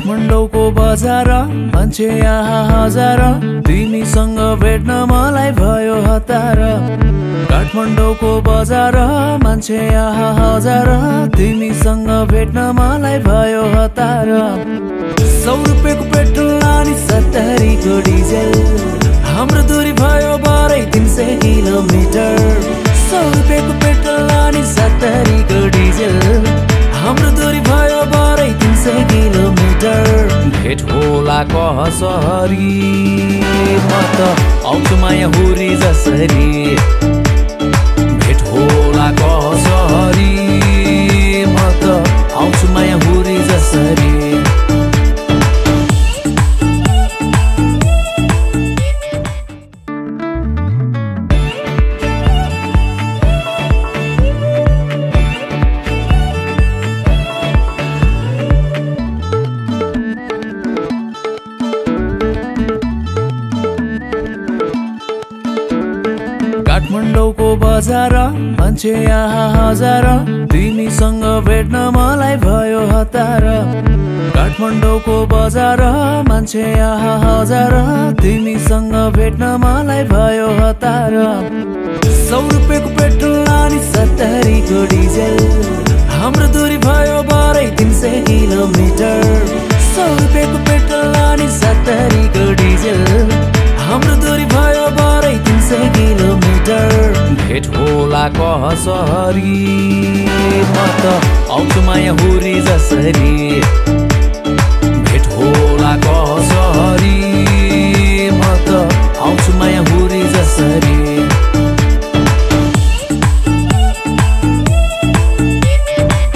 काठमाडौँको बजार मान्छे यहाँ हजार तिमीसँग भेट्न मलाई भयो हतार काठमाडौँको बजार मान्छे यहाँ हजार तिमीसँग भेट्न मलाई भयो हतार 100 रुपैयाँको पेट्रोल अनि 70 को डिजेल हाम्रो दूरी भयो बरै 300 किलोमिटर 100 रुपैयाँको पेट्रोल अनि 70 को डिजेल हाम्रो दूरी भयो बरै 300 किलोमिटर भेट होला कसरी म त आउँछु माया हुरी जसरी भेट होला कसरी म त आउँछु माया हुरी जसरी काठमाडौँको बजार मान्छे यहाँ हजार तिमीसँग भेट्न मलाई भयो हतार काठमाडौँको बजार मान्छे यहाँ हजार तिमीसँग भेट्न मलाई भयो हतार 100 रुपैयाँको पेट्रोल अनि 70 को डिजेल हाम्रो दूरी भयो बरै 300 किलोमिटर 100 रुपैयाँको पेट्रोल अनि 70 को डिजेल हाम्रो दूरी भयो बरै 300 किलोमिटर भेट होला कसरी म त आउँछु माया हुरी जसरी